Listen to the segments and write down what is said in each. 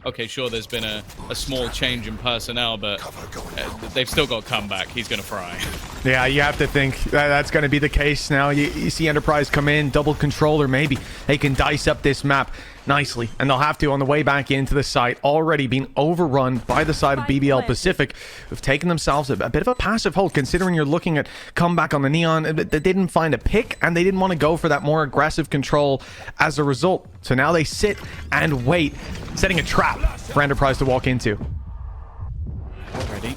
okay, sure, there's been a small change in personnel, but they've still got comeback. He's going to fry. Yeah, you have to think that's going to be the case now. You see Enterprise come in, double controller, maybe they can dice up this map nicely, and they'll have to on the way back into the site, already being overrun by the side of BBL PCIFIC, who've taken themselves a bit of a passive hold, considering you're looking at comeback on the Neon. They didn't find a pick, and they didn't want to go for that more aggressive control as a result. So now they sit and wait, setting a trap for Enterprise to walk into. Already.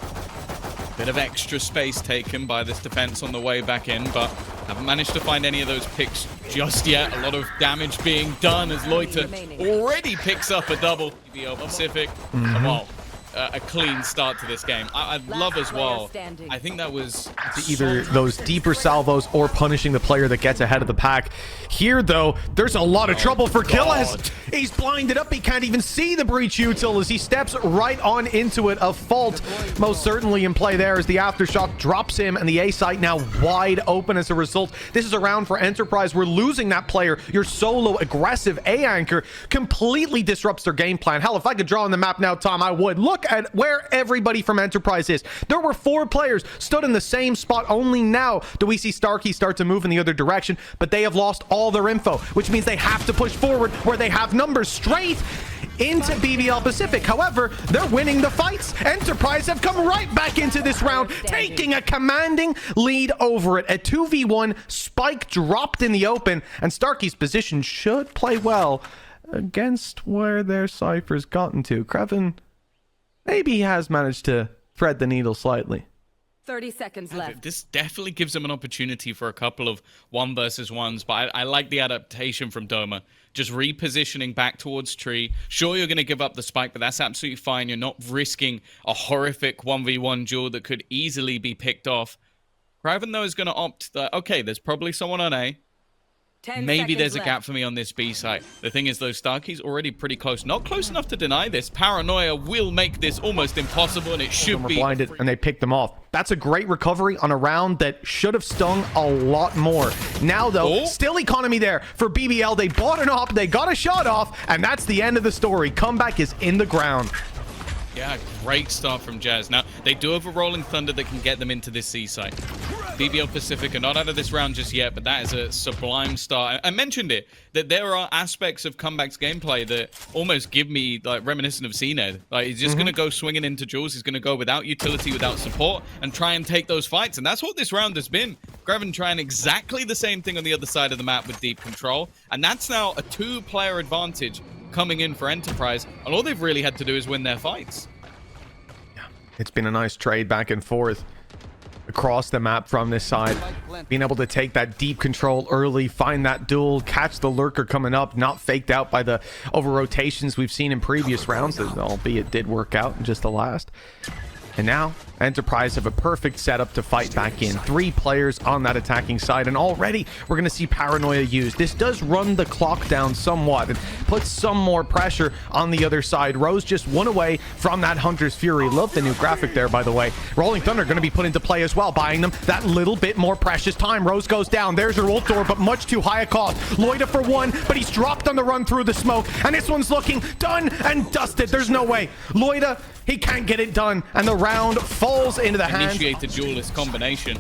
Bit of extra space taken by this defense on the way back in, but haven't managed to find any of those picks just yet. A lot of damage being done as Loita already picks up a double. BBL PCIFIC. Well, a clean start to this game. I'd love as well. I think that was either those deeper salvos or punishing the player that gets ahead of the pack. Here, though, there's a lot of trouble for Kiles. He's blinded up. He can't even see the breach util as he steps right on into it. A fault most certainly in play there as the aftershock drops him, and the A site now wide open as a result. This is a round for Enterprise. We're losing that player. Your solo aggressive A anchor completely disrupts their game plan. Hell, if I could draw on the map now, Tom, I would. Look at where everybody from Enterprise is. There were 4 players stood in the same spot. Only now do we see Starky start to move in the other direction, but they have lost all their info, which means they have to push forward where they have numbers straight into BBL PCIFIC. However, they're winning the fights. Enterprise have come right back into this round, taking a commanding lead over it. A 2v1 spike dropped in the open, and Starky's position should play well against where their Cypher's gotten to. Crewen, maybe he has managed to thread the needle slightly. 30 seconds left. This definitely gives them an opportunity for a couple of 1v1s, but I like the adaptation from Doma. Just repositioning back towards tree. Sure, you're going to give up the spike, but that's absolutely fine. You're not risking a horrific 1v1 duel that could easily be picked off. Crewen, though, is going to opt that, okay, there's probably someone on A. Maybe there's a gap for me on this B site. The thing is, though, Starky's already pretty close. Not close enough to deny this. Paranoia will make this almost impossible, and it should be blinded, and they picked them off. That's a great recovery on a round that should have stung a lot more. Now, though, still economy there for BBL. They bought an op, they got a shot off, and that's the end of the story. Comeback is in the ground. Yeah, great start from Jazz. Now, they do have a Rolling Thunder that can get them into this C site. BBL PCIFIC are not out of this round just yet, but that is a sublime start. I mentioned it, that there are aspects of Comeback's gameplay that almost give me, like, reminiscent of CNED. Like, he's just going to go swinging into duels. He's going to go without utility, without support, and try and take those fights. And that's what this round has been. Crewen trying exactly the same thing on the other side of the map with deep control. And that's now a 2-player advantage coming in for Enterprise. And all they've really had to do is win their fights. Yeah, it's been a nice trade back and forth across the map from this side, being able to take that deep control early, find that duel, catch the lurker coming up, not faked out by the over rotations we've seen in previous rounds, albeit did work out in just the last. And now Enterprise have a perfect setup to fight back in. 3 players on that attacking side, and already we're going to see Paranoia used. This does run the clock down somewhat and puts some more pressure on the other side. Rose just 1 away from that Hunter's Fury. Love the new graphic there, by the way. Rolling Thunder going to be put into play as well, buying them that little bit more precious time. Rose goes down. There's your ult door, but much too high a cost. Loita for 1, but he's dropped on the run through the smoke, and this one's looking done and dusted. There's no way. Loita, he can't get it done, and the round falls into the hands. Initiate the duelist combination.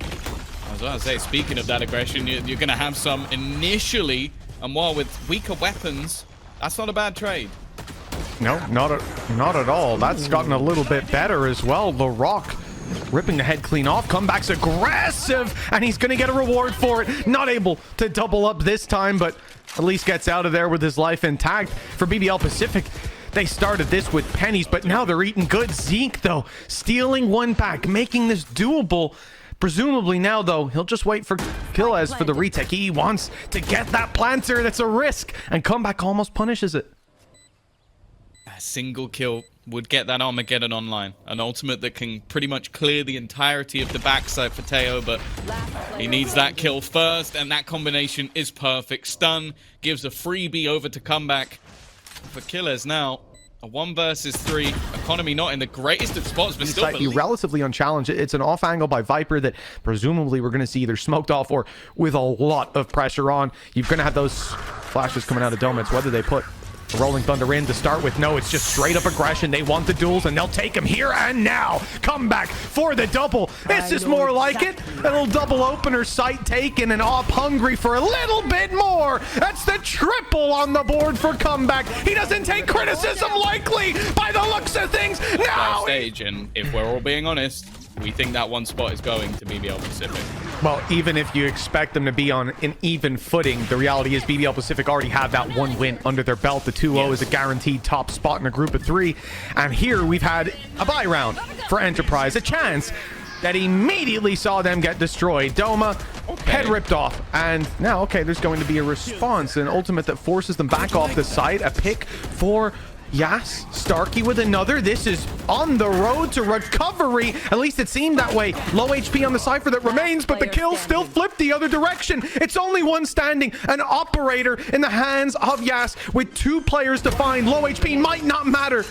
I was going to say, speaking of that aggression, you're going to have some initially, and while with weaker weapons, that's not a bad trade. No, not at all. That's gotten a little bit better as well. The Rock ripping the head clean off. Comeback's aggressive, and he's going to get a reward for it. Not able to double up this time, but at least gets out of there with his life intact. For BBL PCIFIC, they started this with pennies, but now they're eating good. Zeek, though, stealing 1 back, making this doable. Presumably now, though, he'll just wait for Kiles for the retake. He wants to get that planter. That's a risk, and Comeback almost punishes it. A single kill would get that Armageddon online. An ultimate that can pretty much clear the entirety of the backside for Teo, but he needs that kill first, and that combination is perfect. Stun gives a freebie over to Comeback. For Kiles now, a 1 versus 3 economy, not in the greatest of spots, but still be relatively unchallenged. It's an off angle by Viper that presumably we're going to see either smoked off or with a lot of pressure on. You're going to have those flashes coming out of Doma. It's whether they put Rolling Thunder in to start with. No, it's just straight up aggression. They want the duels, and they'll take him here and now. Come back for the double. This is more like it. A little double opener, sight taken, and off hungry for a little bit more. That's the triple on the board for comeback. He doesn't take criticism likely by the looks of things. Now stage, and if we're all being honest, we think that one spot is going to BBL Pacific. Well, even if you expect them to be on an even footing, the reality is BBL Pacific already have that one win under their belt. The 2-0 is a guaranteed top spot in a group of 3. And here we've had a bye round for Enterprise, a chance that immediately saw them get destroyed. Doma, head ripped off. And now, okay, there's going to be a response, an ultimate that forces them back off the site. A pick for Yas, Starky with another. This is on the road to recovery. At least it seemed that way. Low HP on the Cypher that remains, but the kill still flipped the other direction. It's only one standing. An operator in the hands of Yas with 2 players to find. Low HP might not matter.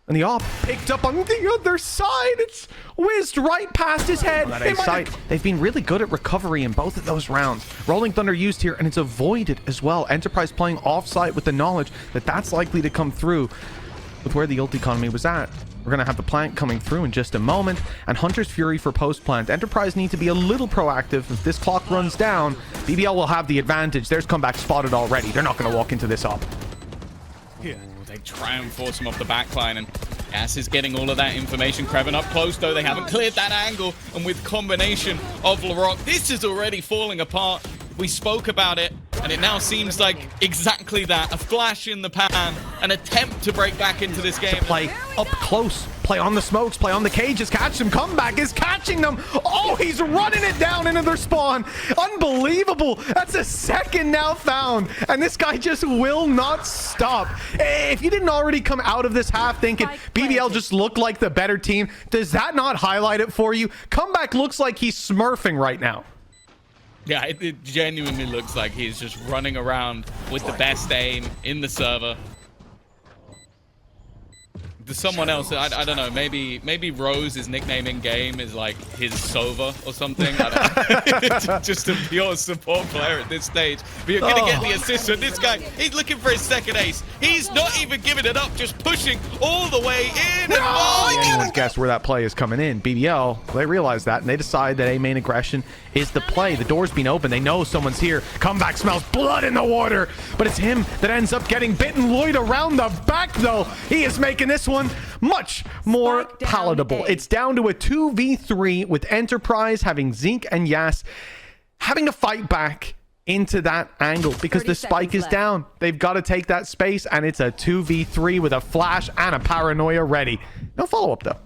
And the op picked up on the other side. It's whizzed right past his head. They've been really good at recovery in both of those rounds. Rolling Thunder used here, and it's avoided as well. Enterprise playing offsite with the knowledge that that's likely to come through with where the ult economy was at. We're going to have the plant coming through in just a moment, and Hunter's Fury for post-plant. Enterprise need to be a little proactive. If this clock runs down, BBL will have the advantage. There's comeback spotted already. They're not going to walk into this op. Yeah. They try and force him off the backline, and Yas is getting all of that information. Crewen up close, though. They haven't cleared that angle, and with combination of Larocque, this is already falling apart. We spoke about it, and it now seems like exactly that. A flash in the pan, an attempt to break back into this game. To play up close, play on the smokes, play on the cages, catch them. Comeback is catching them. Oh, he's running it down into their spawn. Unbelievable. That's a second now found, and this guy just will not stop. If you didn't already come out of this half thinking BBL just looked like the better team, does that not highlight it for you? Comeback looks like he's smurfing right now. Yeah, it genuinely looks like he's just running around with the best aim in the server. There's someone else, I don't know, maybe Rose's nickname in game is like his Sova or something. I don't know. Just a pure support player at this stage. But you're going to get the assist from this guy. He's looking for his second ace. He's not even giving it up, just pushing all the way in. No! Anyone's guessed where that play is coming in. BBL, they realize that, and they decide that A main aggression is the play. The door's been open. They know someone's here. Comeback smells blood in the water, but it's him that ends up getting bitten. Loita around the back, though. He is making this one much more palatable. It's down to a 2v3 with Enterprise having Zeek and Yas having to fight back into that angle because the spike is down. They've got to take that space, and it's a 2v3 with a flash and a paranoia ready. No follow-up, though.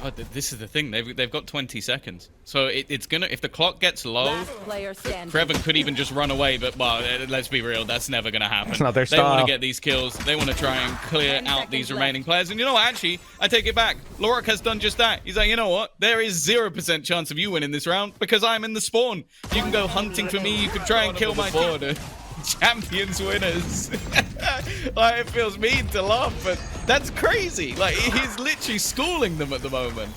Oh, this is the thing. They've got 20 seconds. So it's gonna, if the clock gets low, Crewen could even just run away. But well, let's be real, that's never gonna happen. It's not their style. They want to get these kills. They want to try and clear out these remaining players. And you know what? Actually, I take it back. Larocque has done just that. He's like, you know what? There is 0% chance of you winning this round because I'm in the spawn. You can go hunting for me. You can try and kill my board. Champions winners. Like, it feels mean to laugh, but that's crazy. Like, he's literally schooling them at the moment.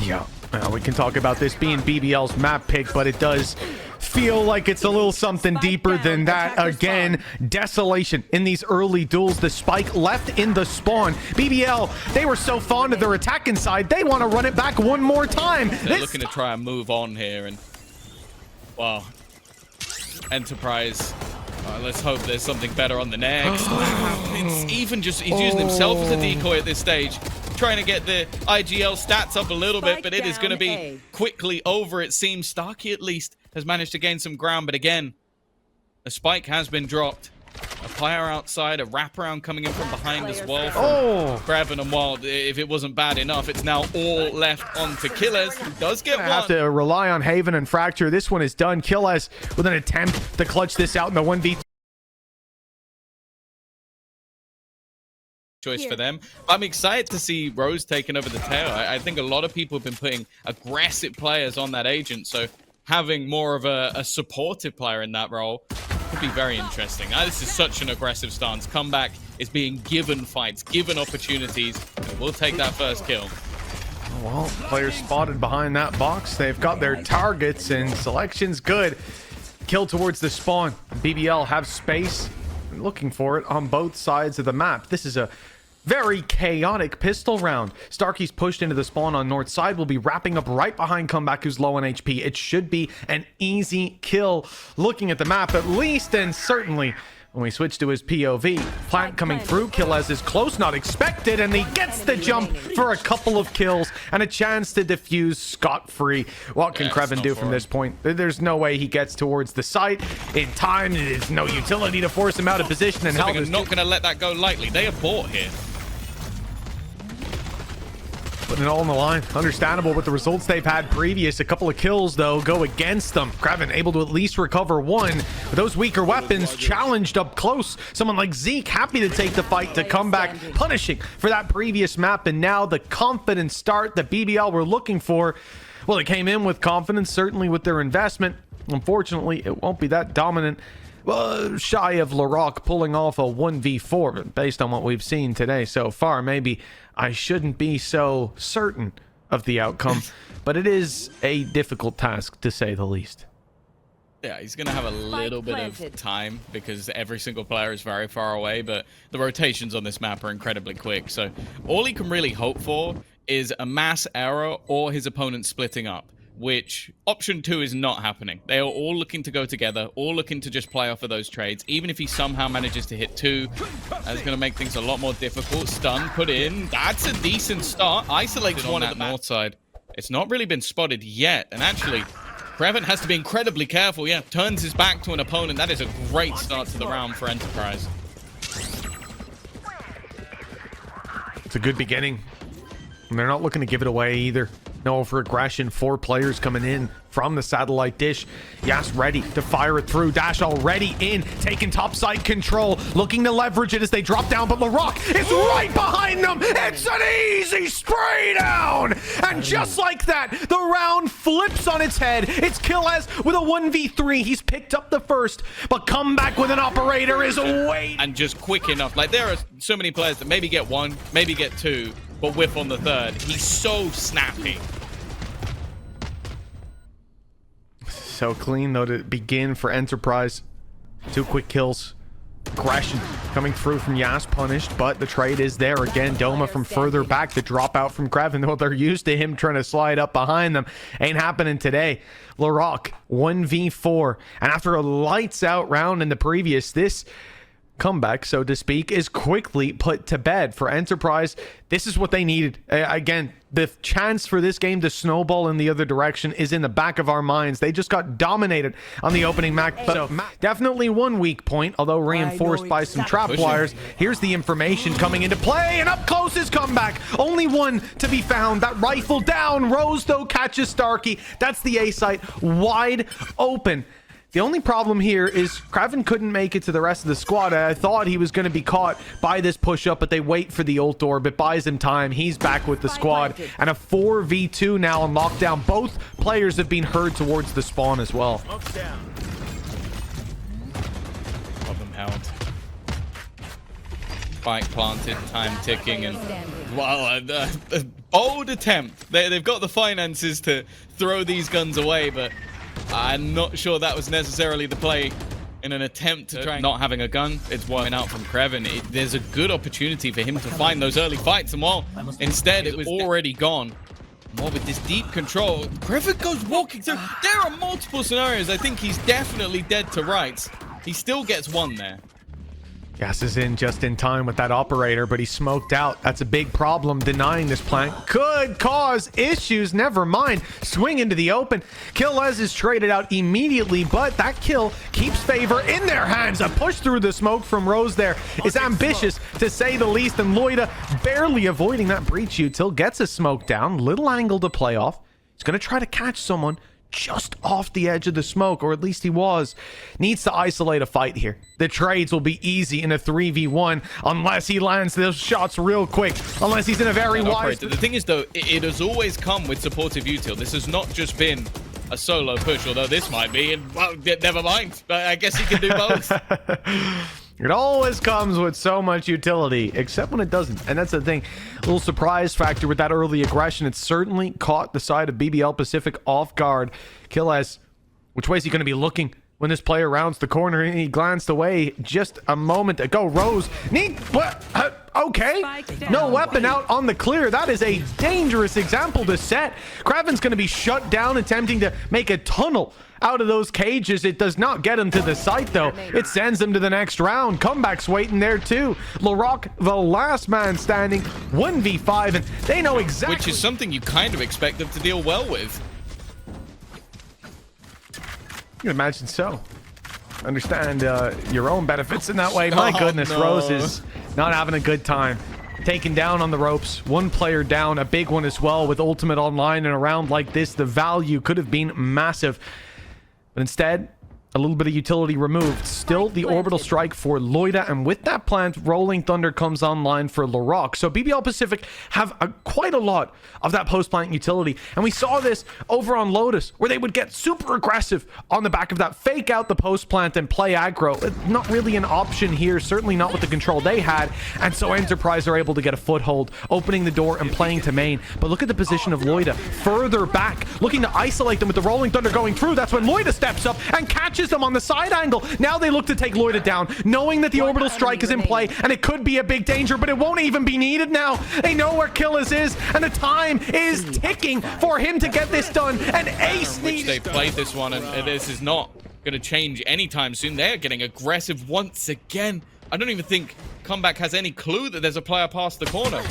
Yeah, we can talk about this being BBL's map pick, but it does feel like it's a little something deeper than that. Again, desolation in these early duels. The spike left in the spawn. BBL, they were so fond of their attack inside, they want to run it back one more time. They're looking to try and move on here, and wow. Enterprise, let's hope there's something better on the next. It's even just, he's using himself as a decoy at this stage, trying to get the IGL stats up a little bit, but it is going to be quickly over, it seems. Starki at least has managed to gain some ground, but again, a spike has been dropped. A player outside, a wraparound coming in from behind as well from Crewen, and while if it wasn't bad enough, it's now all left onto Kiles, who does get one. Have to rely on Haven and Fracture. This one is done. Kiles with an attempt to clutch this out in the 1v3. Choice for them. I'm excited to see Rose taking over the tail. I think a lot of people have been putting aggressive players on that agent, so having more of a supportive player in that role could be very interesting. This is such an aggressive stance. Comeback is being given fights, given opportunities, and we'll take that first kill. Well, players spotted behind that box. They've got their targets, and selection's good. Kill towards the spawn. BBL have space. looking for it on both sides of the map. This is a very chaotic pistol round. Starky's pushed into the spawn on north side. Will be wrapping up right behind Comeback, who's low on HP. It should be an easy kill, looking at the map at least, and certainly when we switch to his POV. Plant coming through. Kiles is close, not expected, and he gets the jump for a couple of kills and a chance to defuse scot-free. What can Crewen do from this point? There's no way he gets towards the site in time. There's no utility to force him out of position, and Pacific are not going to let that go lightly. They are bought here. Putting it all on the line. Understandable with the results they've had previous. A couple of kills, though, go against them. Crewen able to at least recover one. With those weaker weapons challenged up close. Someone like Zeek happy to take the fight to come back, punishing for that previous map. And now the confident start that BBL were looking for. Well, it came in with confidence, certainly with their investment. Unfortunately, it won't be that dominant. Well, shy of Larocque pulling off a 1v4, but based on what we've seen today so far, maybe I shouldn't be so certain of the outcome, but it is a difficult task to say the least. Yeah, he's going to have a little bit of time because every single player is very far away, but the rotations on this map are incredibly quick. So all he can really hope for is a mass error or his opponent splitting up, which option 2 is not happening. They are all looking to go together, all looking to just play off of those trades. Even if he somehow manages to hit 2, that's going to make things a lot more difficult. Stun put in. That's a decent start. Isolated one at the north side. It's not really been spotted yet. And actually, Crewen has to be incredibly careful. Yeah, turns his back to an opponent. That is a great start to the round for Enterprise. It's a good beginning. And they're not looking to give it away either. No for aggression. 4 players coming in from the satellite dish. Yas ready to fire it through. Dash already in, taking topside control, looking to leverage it as they drop down, but Larocque is right behind them. It's an easy spray down, and just like that, the round flips on its head. It's Kiles with a 1v3. He's picked up the first, but Comeback with an operator is away. And just quick enough. Like, there are so many players that maybe get 1, maybe get 2, but whiff on the 3rd. He's so snappy. So clean, though, to begin for Enterprise. 2 quick kills. Aggression coming through from Yas, punished, but the trade is there again. Doma from further back, the dropout from Crewen, though they're used to him trying to slide up behind them. Ain't happening today. Larocque, 1v4. And after a lights-out round in the previous, this comeback, so to speak, is quickly put to bed for Enterprise. This is what they needed. Again, the chance for this game to snowball in the other direction is in the back of our minds. They just got dominated on the opening map. So definitely one weak point, although reinforced by some trap wires. Here's the information coming into play, and up close is Comeback. Only one to be found. That rifle down. Rose, though, catches Starky. That's the A site wide open. The only problem here is Crewen couldn't make it to the rest of the squad. I thought he was going to be caught by this push-up, but they wait for the ult orb. It buys him time. He's back with the squad. And a 4v2 now on lockdown. Both players have been heard towards the spawn as well. Of them held. Spike planted, time ticking, and well, a bold attempt. They've got the finances to throw these guns away, but I'm not sure that was necessarily the play in an attempt to try not having a gun. It's working out from Crewen. There's a good opportunity for him to find those early fights, and while instead it was already gone. More with this deep control, Crewen goes walking through. There are multiple scenarios. I think he's definitely dead to rights. He still gets 1 there. Gas is in just in time with that operator, but he's smoked out. That's a big problem. Denying this plant could cause issues. Never mind. Swing into the open. Kiles is traded out immediately, but that kill keeps favor in their hands. A push through the smoke from Rose there is ambitious, to say the least, and Loita barely avoiding that breach util. Gets a smoke down. Little angle to play off. He's going to try to catch someone just off the edge of the smoke, or at least he was. Needs to isolate a fight here. The trades will be easy in a 3v1 unless he lands those shots real quick, unless he's in a very wide... The thing is, though, it has always come with supportive util. This has not just been a solo push, although this might be, and well, never mind. I guess he can do both. It always comes with so much utility, except when it doesn't. And that's the thing. A little surprise factor with that early aggression. It certainly caught the side of BBL PCIFIC off guard. Kiles, which way is he going to be looking? when this player rounds the corner and he glanced away just a moment ago. Rose, okay, no weapon out on the clear. That is a dangerous example to set. Crewen's going to be shut down attempting to make a tunnel out of those cages. It does not get him to the site, though. It sends him to the next round. Comeback's waiting there, too. Laroc, the last man standing, 1v5, and they know exactly... Which is something you kind of expect them to deal well with. You can imagine so. Understand your own benefits in that way. My goodness, no. Rose is not having a good time. Taken down on the ropes. One player down, a big one as well with ultimate online, and a round like this, the value could have been massive. But instead, a little bit of utility removed. Still the orbital strike for Loita, and with that plant, Rolling Thunder comes online for Laroc. So BBL PCIFIC have quite a lot of that post-plant utility, and we saw this over on Lotus, where they would get super aggressive on the back of that, fake out the post-plant and play aggro. Not really an option here, certainly not with the control they had, and so Enterprise are able to get a foothold, opening the door and playing to main. But look at the position of Loita, further back, looking to isolate them with the Rolling Thunder going through. That's when Loita steps up and catches them on the side angle. Now they look to take Loita down, knowing that the orbital strike is in play, and it could be a big danger, but it won't even be needed now. They know where Kiles is, and the time is ticking for him to get this done. And Ace needs... They played this one, and this is not going to change anytime soon. They're getting aggressive once again. I don't even think Comeback has any clue that there's a player past the corner.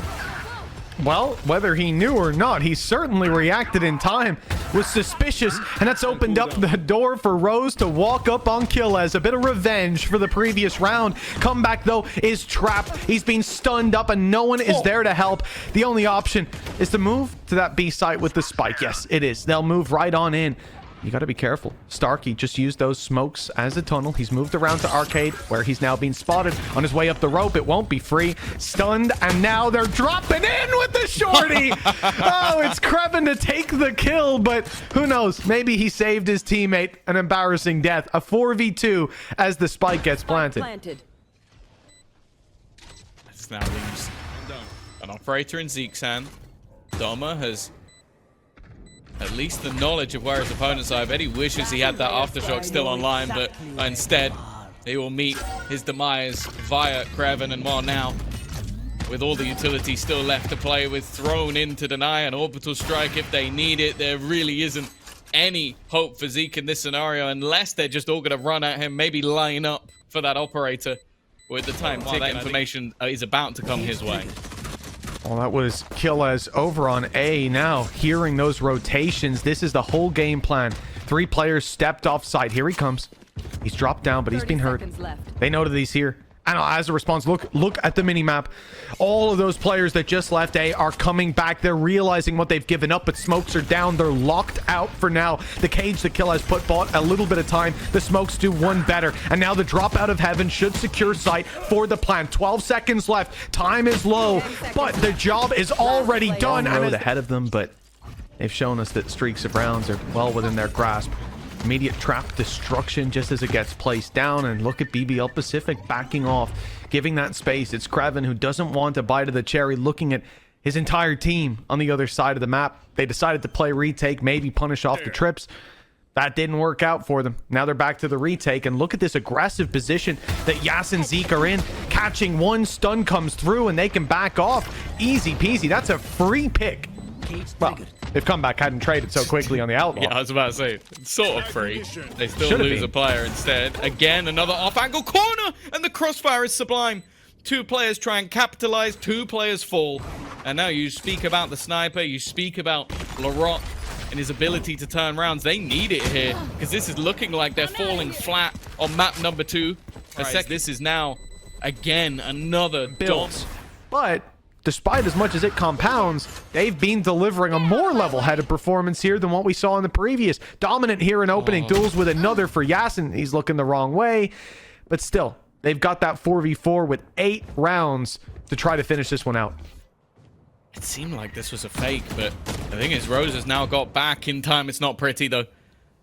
Well, whether he knew or not, he certainly reacted in time. Was suspicious, and that's opened up the door for Rose to walk up on Kiles. A bit of revenge for the previous round. Comeback, though, is trapped. He's been stunned up, and no one is there to help. The only option is to move to that B site with the spike. Yes, it is. They'll move right on in. You got to be careful. Starky just used those smokes as a tunnel. He's moved around to Arcade, where he's now being spotted on his way up the rope. It won't be free. Stunned, and now they're dropping in with the shorty. Oh, it's Crewen to take the kill, but who knows? Maybe he saved his teammate an embarrassing death. A 4v2 as the spike gets planted. This now leaves an operator in Zeek's hand. Doma has at least the knowledge of where his opponents are. I bet he wishes he had that aftershock still online, but instead he will meet his demise via Crewen. And while now, with all the utility still left to play with, thrown in to deny an orbital strike if they need it, there really isn't any hope for Zeek in this scenario unless they're just all going to run at him, maybe line up for that operator. With the time ticking, that information is about to come his way. Well, that was Kiles over on A. Now, hearing those rotations, this is the whole game plan. 3 players stepped off site. Here he comes. He's dropped down, but he's been hurt. They know that he's here. And as a response, look at the mini-map. All of those players that just left A are coming back. They're realizing what they've given up, but smokes are down. They're locked out for now. The cage that Kiles put bought a little bit of time. The smokes do one better. And now the drop out of heaven should secure site for the plan. 12 seconds left. Time is low, but the job is already done. And ahead of them, but they've shown us that streaks of rounds are well within their grasp. Immediate trap destruction just as it gets placed down, and look at BBL PCIFIC backing off, giving that space. It's Crewen who doesn't want to bite of the cherry, looking at his entire team on the other side of the map. They decided to play retake, maybe punish off the trips. That didn't work out for them. Now they're back to the retake, and look at this aggressive position that Yas and Zeek are in. Catching one, stun comes through, and they can back off. Easy peasy. That's a free pick. Well, if Comeback hadn't traded so quickly on the outlaw. Yeah, I was about to say, it's sort of free. They still lose a player instead. Again, another off-angle corner, and the crossfire is sublime. 2 players try and capitalize, 2 players fall. And now you speak about the sniper, you speak about Laroc and his ability to turn rounds. They need it here, because this is looking like they're falling flat on map number 2. This is now, again, another build. But despite as much as it compounds, they've been delivering a more level-headed performance here than what we saw in the previous. Dominant here in opening duels with another for Yasin. He's looking the wrong way, but still, they've got that 4v4 with 8 rounds to try to finish this one out. It seemed like this was a fake, but the thing is, Rose has now got back in time. It's not pretty, though.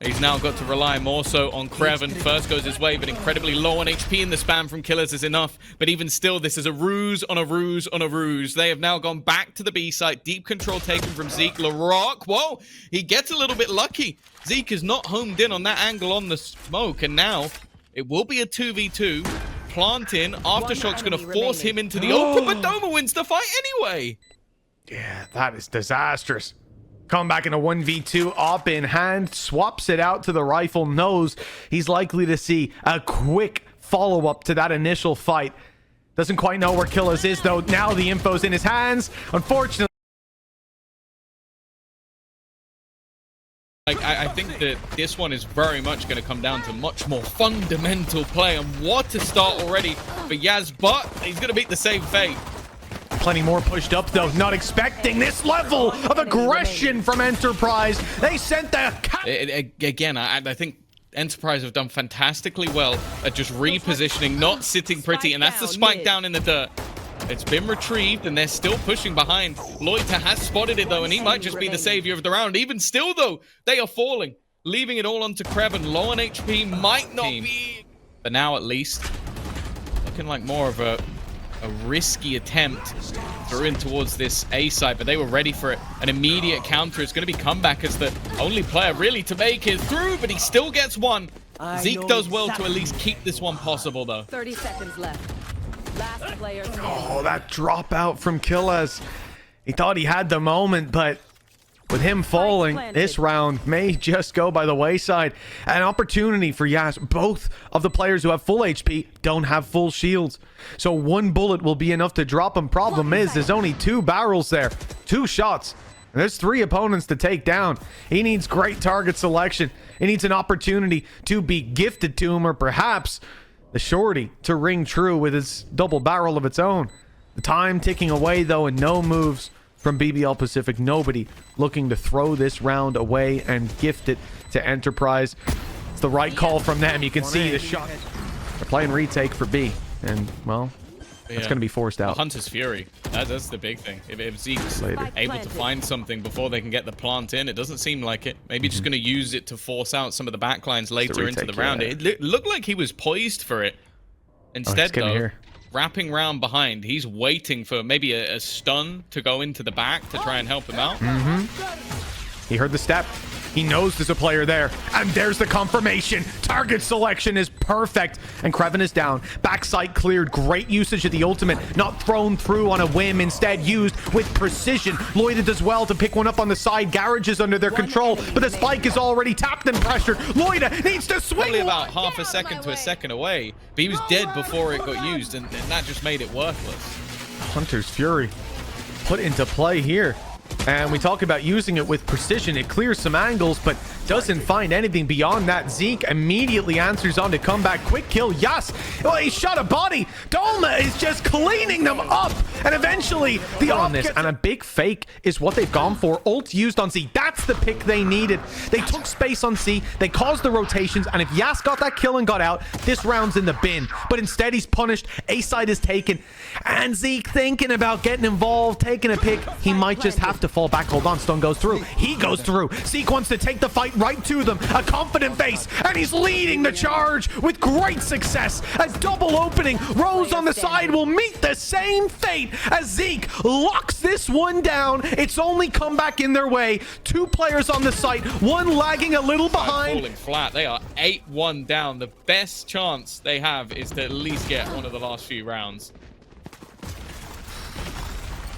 He's now got to rely more so on Crewen. First goes his way, but incredibly low on HP, and the spam from Kiles is enough. But even still, this is a ruse on a ruse on a ruse. They have now gone back to the B site. Deep control taken from Zeek. LaRock, whoa, he gets a little bit lucky. Zeek is not homed in on that angle on the smoke, and now it will be a 2v2. Plant in. Aftershock's going to force him into the open, but Doma wins the fight anyway. Yeah, that is disastrous. Come back in a 1v2, op in hand, swaps it out to the rifle, knows he's likely to see a quick follow-up to that initial fight. Doesn't quite know where Kiles is, though. Now the info's in his hands. Unfortunately, I think that this one is very much going to come down to much more fundamental play, and what a start already for Yaz, but he's going to meet the same fate. Plenty more pushed up, though. Not expecting this level of aggression from Enterprise. They sent the... Again, I think Enterprise have done fantastically well at just repositioning, not sitting pretty, and that's the spike down in the dirt. It's been retrieved, and they're still pushing behind. Loita has spotted it, though, and he might just be the savior of the round. Even still, though, they are falling, leaving it all onto Crewen. Low on HP, might not be... But now, at least, looking like more of a risky attempt through in towards this A site, but they were ready for it. An immediate counter. It's going to be comeback as the only player really to make it through, but he still gets one. Zeek does well to at least keep this one possible, though. 30 seconds left. Last player standing. Oh, that dropout from Kiles. He thought he had the moment, but with him falling, this round may just go by the wayside. An opportunity for Yas. Both of the players who have full HP don't have full shields. So one bullet will be enough to drop him. Problem is, there's only 2 barrels there. 2 shots. And there's 3 opponents to take down. He needs great target selection. He needs an opportunity to be gifted to him, or perhaps the shorty to ring true with his double barrel of its own. The time ticking away, though, and no moves from BBL PCIFIC. Nobody looking to throw this round away and gift it to Enterprise. It's the right call from them. You can see the shot. They're playing retake for B, and, well, that's going to be forced out. Hunter's Fury. That's the big thing. If Zeke's able to find something before they can get the plant in, it doesn't seem like it. Maybe just going to use it to force out some of the backlines later into the round. It looked like he was poised for it. Instead, though, wrapping round behind, he's waiting for maybe a stun to go into the back to try and help him out. He heard the step. He knows there's a player there. And there's the confirmation. Target selection is perfect. And Crewen is down. Backside cleared. Great usage of the ultimate. Not thrown through on a whim. Instead used with precision. Loita does well to pick one up on the side. Garage is under their control. But the spike is already tapped and pressured. Loita needs to swing. Only about half a second to a second away. But he was dead before it got used. And that just made it worthless. Hunter's Fury put into play here. And we talk about using it with precision. It clears some angles, but doesn't find anything beyond that. Zeek immediately answers on to comeback. Quick kill, yes. Oh, he shot a body. Doma is just cleaning them up. And eventually, the on this. And a big fake is what they've gone for. Ult used on C. That's the pick they needed. They took space on C. They caused the rotations. And if Yas got that kill and got out, this round's in the bin. But instead, he's punished. A side is taken. And Zeek thinking about getting involved, taking a pick. He might just have to fall back. Hold on, stun goes through. He goes through. Zeek wants to take the fight right to them. A confident face, and he's leading the charge with great success. A double opening. Rose on the side will meet the same fate as Zeek locks this one down. It's only come back in their way. 2 players on the site, one lagging a little behind. Falling flat. They are 8-1 down. The best chance they have is to at least get one of the last few rounds.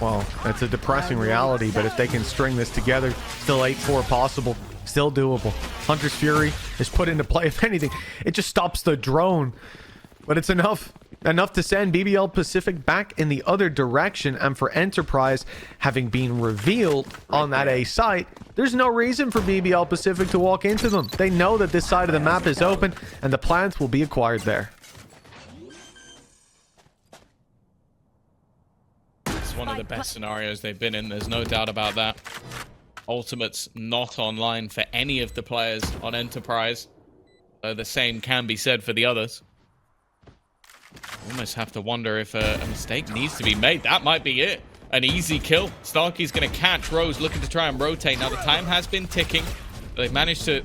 Well, it's a depressing reality, but if they can string this together, still 8-4 possible, still doable. Hunter's Fury is put into play. If anything, it just stops the drone. But it's enough to send BBL PCIFIC back in the other direction. And for Enterprise, having been revealed on that A site, there's no reason for BBL PCIFIC to walk into them. They know that this side of the map is open, and the plants will be acquired there. One of the best scenarios they've been in, there's no doubt about that. Ultimate's not online for any of the players on Enterprise, though the same can be said for the others. Almost have to wonder if a mistake needs to be made. That might be it. An easy kill. Starky's going to catch Rose, looking to try and rotate. Now the time has been ticking. They've managed to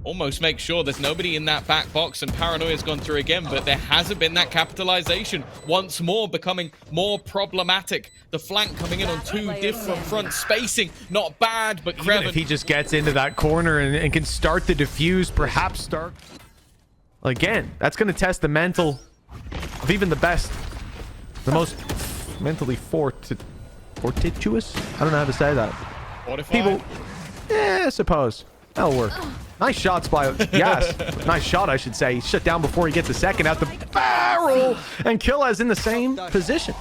almost make sure there's nobody in that back box, and Paranoia's gone through again, but there hasn't been that capitalization. Once more becoming more problematic. The flank coming in on two different fronts. Spacing, not bad, but Crewen... Even if he just gets into that corner and can start the diffuse, perhaps start... Again, that's going to test the mental of even the best. The most mentally fortuitous? I don't know how to say that. Fortified? People... Yeah, I suppose. That'll work. Nice shots by... Yes. Nice shot, I should say. He shut down before he gets a second out the barrel. And Kiles in the same position.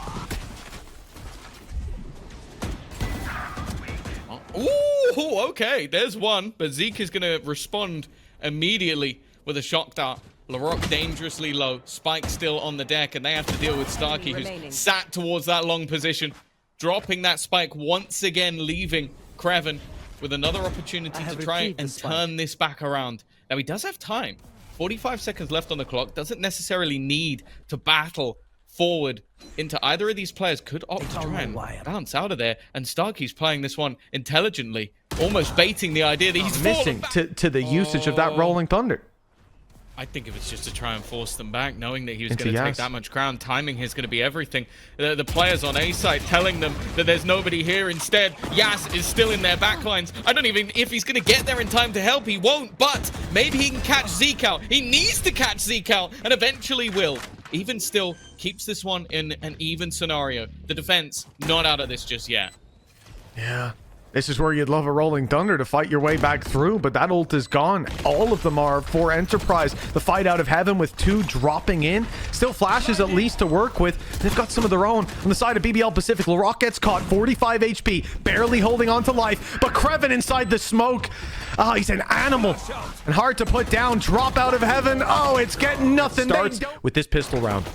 Ooh, okay. There's one. But Zeek is going to respond immediately with a shock dart. Larocque dangerously low. Spike still on the deck. And they have to deal with Starky, who's sat towards that long position. Dropping that spike once again, leaving Crewen with another opportunity to try and turn this back around. Now, he does have time. 45 seconds left on the clock. Doesn't necessarily need to battle forward into either of these players. Could opt to try and bounce out of there. And Starky's playing this one intelligently, almost baiting the idea that he's missing to the usage of that Rolling Thunder. I think if it's just to try and force them back, knowing that he was going to take that much ground, timing is going to be everything. The players on A side telling them that there's nobody here. Instead, Yas is still in their backlines. I don't even, if he's going to get there in time to help, he won't, but maybe he can catch Zeek out. He needs to catch Zeek out, and eventually will. Even still, keeps this one in an even scenario. The defense, not out of this just yet. Yeah. This is where you'd love a Rolling Thunder to fight your way back through, but that ult is gone. All of them are for Enterprise. The fight out of heaven with two dropping in. Still flashes at least to work with. They've got some of their own. On the side of BBL PCIFIC, Larocque gets caught, 45 HP, barely holding on to life, but Crewen inside the smoke. Oh, he's an animal and hard to put down. Drop out of heaven. Oh, it's getting nothing. Starts with this pistol round.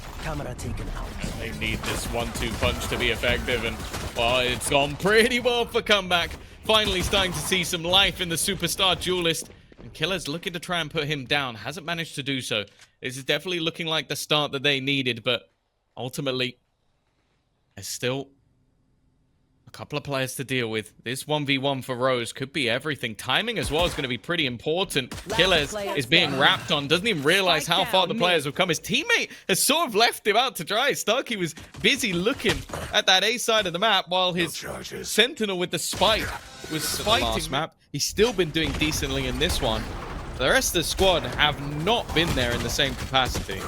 They need this 1-2 punch to be effective, and well, it's gone pretty well for comeback. Finally starting to see some life in the superstar duelist, and Killer's looking to try and put him down. Hasn't managed to do so. This is definitely looking like the start that they needed, but ultimately there's still a couple of players to deal with. This 1v1 for Rose could be everything. Timing as well is going to be pretty important. Kiles is being wrapped on. Doesn't even realize how far the players have come. His teammate has sort of left him out to dry. Starky was busy looking at that A side of the map while his sentinel with the spike was fighting map. He's still been doing decently in this one. The rest of the squad have not been there in the same capacity.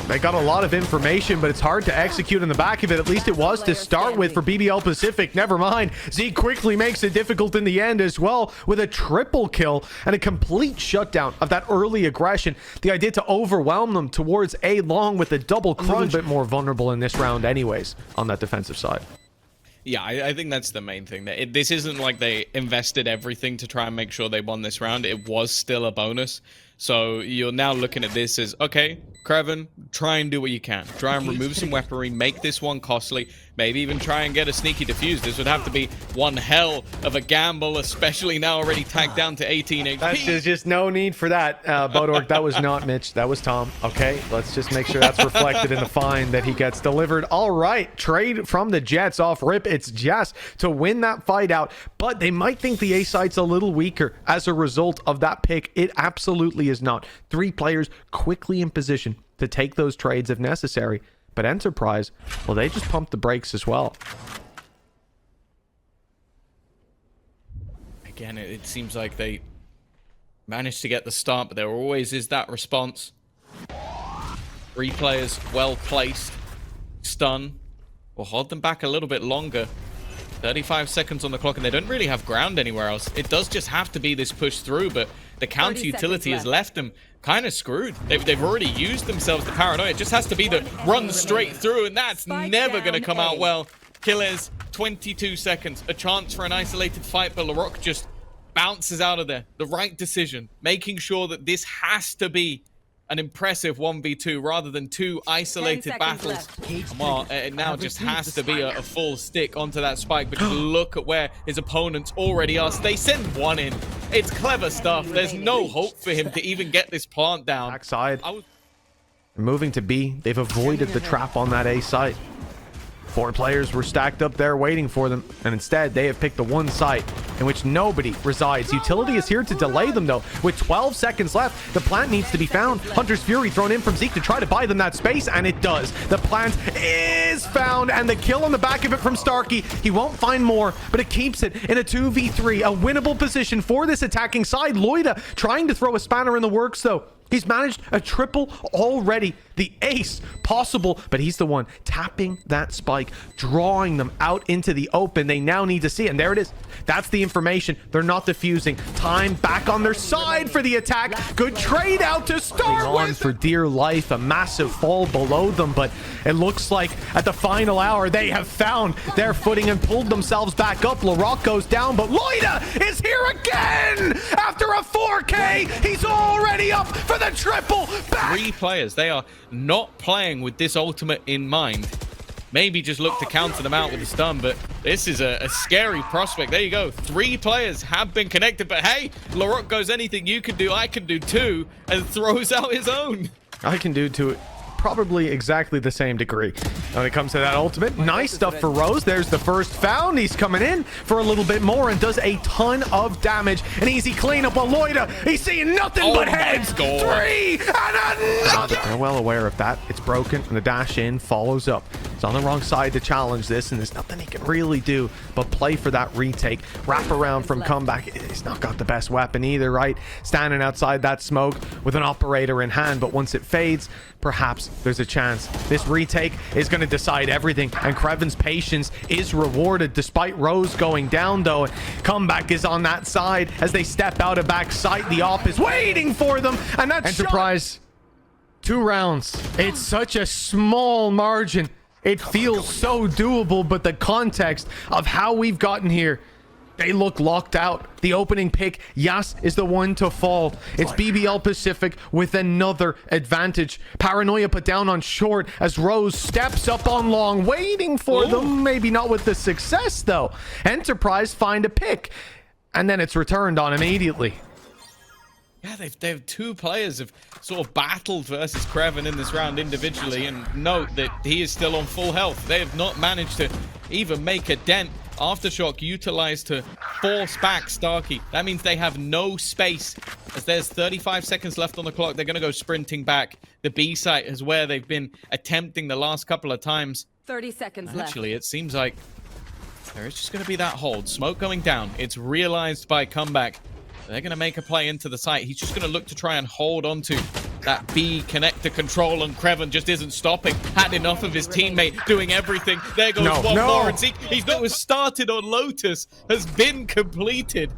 They got a lot of information, but it's hard to execute in the back of it. At least it was to start with for BBL PCIFIC. Never mind. Zeek quickly makes it difficult in the end as well with a triple kill and a complete shutdown of that early aggression. The idea to overwhelm them towards A long with a double crunch. A little bit more vulnerable in this round anyways on that defensive side. Yeah, I think that's the main thing. This isn't like they invested everything to try and make sure they won this round. It was still a bonus. So you're now looking at this as, okay, Crewen, try and do what you can. Try and remove some weaponry, make this one costly, maybe even try and get a sneaky defuse. This would have to be one hell of a gamble, especially now already tagged down to 18 HP. There's just no need for that, Bodork. That was not Mitch. That was Tom. Okay, let's just make sure that's reflected in the fine that he gets delivered. All right, trade from the Jets off rip. It's Jess to win that fight out, but they might think the A side's a little weaker as a result of that pick. It absolutely is not. 3 players quickly in position to take those trades if necessary. But Enterprise, well, they just pumped the brakes as well. Again, it seems like they managed to get the start, but there always is that response. 3 players well placed. Stun will hold them back a little bit longer. 35 seconds on the clock, and they don't really have ground anywhere else. It does just have to be this push through, but the counter utility has left them kind of screwed. They've already used themselves. The paranoia. It just has to be the run straight through, and that's never going to come out well. Kiles, 22 seconds. A chance for an isolated fight, but Larocque just bounces out of there. The right decision, making sure that this has to be an impressive 1v2 rather than 2 isolated battles. Well, it now just has to be a full stick onto that spike, because look at where his opponents already are. So they send one in. It's clever stuff. There's no hope for him to even get this plant down. Backside. Moving to B. They've avoided the trap on that A site. 4 players were stacked up there waiting for them, and instead they have picked the one site in which nobody resides. Utility is here to delay them though. With 12 seconds left, the plant needs to be found. Hunter's Fury thrown in from Zeke to try to buy them that space, and it does. The plant is found, and the kill on the back of it from Starky. He won't find more, but it keeps it in a 2v3, a winnable position for this attacking side. Loita trying to throw a spanner in the works though. He's managed a triple already, the ace possible, but he's the one tapping that spike, drawing them out into the open. They now need to see it, and there it is. That's the information. They're not defusing. Time back on their side for the attack. Good trade out to start with. For dear life, a massive fall below them, but it looks like at the final hour, they have found their footing and pulled themselves back up. Laroc goes down, but Loita is here again! After a 4K, he's already up for the triple back. 3 players. They are not playing with this ultimate in mind. Maybe just look to counter them out with a stun, but this is a scary prospect. There you go. 3 players have been connected, but hey, Laroc goes, anything you can do, I can do too, and throws out his own. I can do to probably exactly the same degree when it comes to that ultimate. Nice stuff for Rose. There's the first found. He's coming in for a little bit more and does a ton of damage. An easy cleanup on Loita. He's seeing nothing but heads. 3 and another. They're well aware of that. It's broken, and the dash in follows up. It's on the wrong side to challenge this, and there's nothing he can really do but play for that retake. Wrap around from comeback. He's not got the best weapon either, right? Standing outside that smoke with an operator in hand, but once it fades, perhaps there's a chance. This retake is going to decide everything, and Crewen's patience is rewarded despite Rose going down though. Comeback is on that side as they step out of back sight. The op is waiting for them, and that Enterprise, 2 rounds. It's such a small margin. It feels so doable, but the context of how we've gotten here, they look locked out. The opening pick, Yas, is the one to fall. It's BBL PCIFIC with another advantage. Paranoia put down on short as Rose steps up on long, waiting for them. Maybe not with the success, though. Enterprise find a pick, and then it's returned on immediately. Yeah, they've 2 players have sort of battled versus Crewen in this round individually, and note that he is still on full health. They have not managed to even make a dent. Aftershock utilized to force back Starky. That means they have no space. As there's 35 seconds left on the clock, they're going to go sprinting back. The B site is where they've been attempting the last couple of times. 30 seconds left. Actually, it seems like there is just going to be that hold. Smoke going down. It's realized by comeback. They're going to make a play into the site. He's just going to look to try and hold onto that B connector control, and Crewen just isn't stopping. Had enough of his teammate doing everything. There goes one more, and Zeke, he's not was started on Lotus, has been completed.